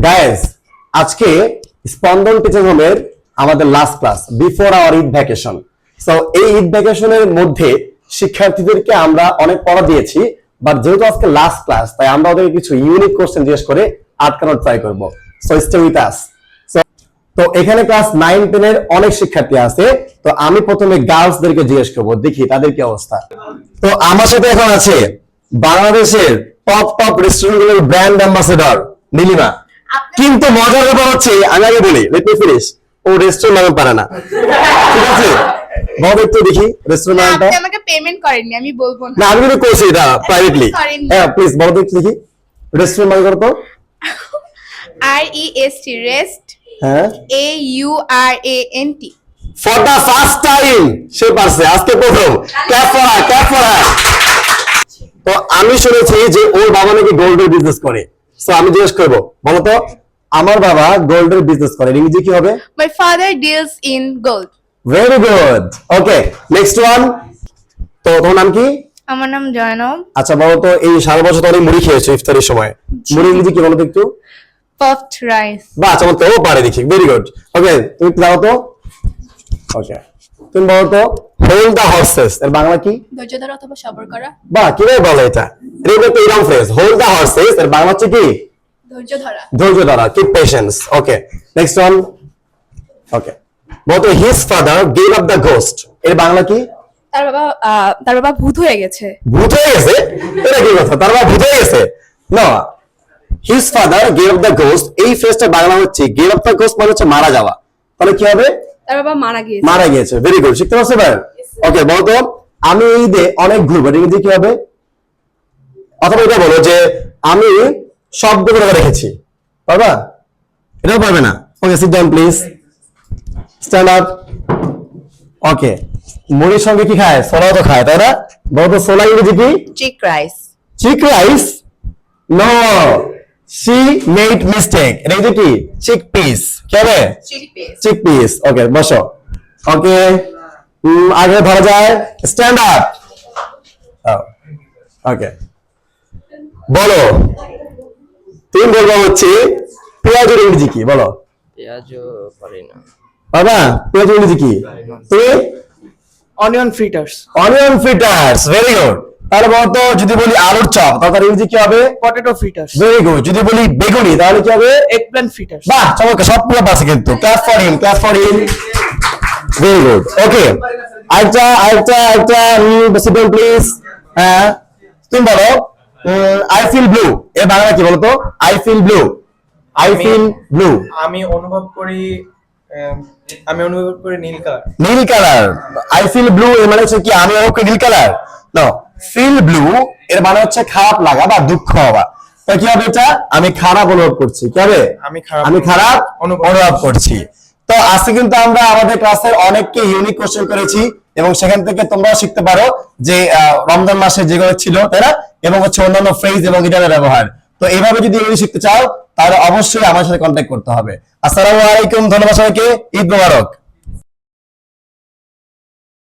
Guys, আজকে স্পন্দন teaching হোমের আমাদের last class before hour Eid vacation. So এই ঈদ ভ্যাকেশনের মধ্যে শিক্ষার্থীদেরকে আমরা অনেক পড়া দিয়েছি, বাট যেহেতু আজকে লাস্ট ক্লাস তাই আমরা ওদেরকে কিছু ইউনিক কোশ্চেন জিজ্ঞেস করে আটকানোর ট্রাই করব। So stay with us. তো এখানে ক্লাস 9-10 এর অনেক শিক্ষার্থী আছে। তো আমি প্রথমে গার্লসদেরকে জিজ্ঞেস করবো, দেখি তাদের কি অবস্থা। তো আমার সাথে এখন আছে বাংলাদেশের টপ রেস্টুরেন্টগুলোর ব্র্যান্ড অ্যাম্বাসেডর নীলিমা। কিন্তু মজার ব্যাপার হচ্ছে, আমি আগে বলি, লেট মি ফিনিশ, ও রেস্টুরেন্ট নামে পারে না। ঠিক আছে, বলো একটু দেখি রেস্টুরেন্ট নামটা। আপনি আমাকে পেমেন্ট করেননি, আমি বলবো না। না, আমি কিন্তু করছি এটা প্রাইভেটলি। হ্যাঁ প্লিজ বলো তো একটু দেখি রেস্টুরেন্ট নাম করো তো। REST রেস্ট, হ্যাঁ, AURANT। For the first time সে পারছে, আজকে প্রথম। Clap for her. তো আমি শুনেছি যে ওর বাবা নাকি গোল্ডের বিজনেস করে। সো আমি জিজ্ঞেস করবো, বলো তো আমার বাবা গোল্ডের বিজনেস করে, ইংরেজি কি হবে? My father deals in gold. Very good. Okay, next one. তো তোমার নাম কি? আমার নাম জয়নব। আচ্ছা বলো তো, এই সারা বছর তো অনেক মুড়ি খেয়েছো ইফতারের সময়, মুড়ি ইংরেজি কি বলো তো একটু? Puffed rice. বাহ, চমৎকার, ও পারে দেখি, ভেরি গুড। ওকে, তুমি একটু দাও তো। ওকে, তুমি বলো তো হোল্ড দা হর্সেস এর বাংলা কি? ধৈর্য ধরা অথবা সবর করা। বাহ, কিভাবে বলে এটা? এটা তো ইরাম ফ্রেজ। হোল্ড দা হর্সেস এর বাংলা হচ্ছে কি? ধৈর্য ধরা। ধৈর্য ধরা, keep patience. Okay, next one. Okay, বলো তো his father gave up the ghost এর বাংলা কি? তার বাবা ভূত হয়ে গেছে। ভূত হয়ে গেছে? এটা কি কথা, তার বাবা ভূত হয়ে গেছে? না, his father gave up the ghost, এই ফ্রেজটা বাংলা হচ্ছে গেভ আপ দা গোস্ট মানে হচ্ছে মারা যাওয়া। তাহলে কি হবে? তার বাবা মারা গিয়েছে। মারা গিয়েছে। ভেরি গুড, শিখতে পারছো ভাই? ওকে, বলো তো আমি এই ঈদে অনেক ঘুরবো, ইংরেজি কি হবে? অথবা এটা বলো যে আমি শব্দ করে রেখেছি, পারবা? এটাও পারবে না। Okay, sit down please, stand up. Okay, মুড়ির সঙ্গে কি খায়? সোলাও তো খায়, তাই না? বলো তো সোলা ইংরেজি কি? Chick rice. Chick rice? No, she made mistake, এটা ইংরেজি কি? Chickpeas. কি হবে? চিক পিস। ওকে, বসো। ওকে, আগে ধরা যায়, স্ট্যান্ড আপ। ওকে, বলো তুমি বলবো হচ্ছে পেঁয়াজের ইংরেজি কি? বলো। পেঁয়াজও পারি না। বাবা, পেঁয়াজের ইংরেজি কি? তুমি? Onion fritters. Onion fritters, very good. তাহলে বলো তো যদি বলি আলুর চপ তাহলে ইংরেজি কি হবে? Potato fritters. Very good. যদি বলি বেগুনি তাহলে কি হবে? Eggplant fritters. বাহ, চমৎকার, সবগুলো পাচ্ছে কিন্তু। Clap for him, clap for him. Very good. Okay, আরেকটা সিট ডাউন প্লিজ। হ্যাঁ, তুমি বলো আই ফিল ব্লু এর বাংলা কি বলো তো? I feel blue, I feel blue. আমি অনুভব করি নীল কালার। নীল কালার, আই ফিল ব্লু এর মানে হচ্ছে কি আমি অনুভব করি নীল কালার? নো, ফিল ব্লু এর মানে হচ্ছে খারাপ লাগা বা দুঃখ হওয়া। তো কি হবে এটা? আমি খারাপ অনুভব করছি। কি হবে? আমি খারাপ অনুভব করছি। তো আজকে কিন্তু আমরা আমাদের ক্লাসের অনেককে ইউনিক কোশ্চেন করেছি এবং সেখান থেকে তোমরাও শিখতে পারো যে রমজান মাসে যেগুলো ছিল তাই না, এবং হচ্ছে অন্যান্য ফ্রেজ এবং ইডারের ব্যবহার। তো এইভাবে যদি ইংরেজি শিখতে চাও তাহলে অবশ্যই আমার সাথে কন্ট্যাক্ট করতে হবে। আসসালামু আলাইকুম, ধন্যবাদ সবাইকে, ঈদ মোবারক।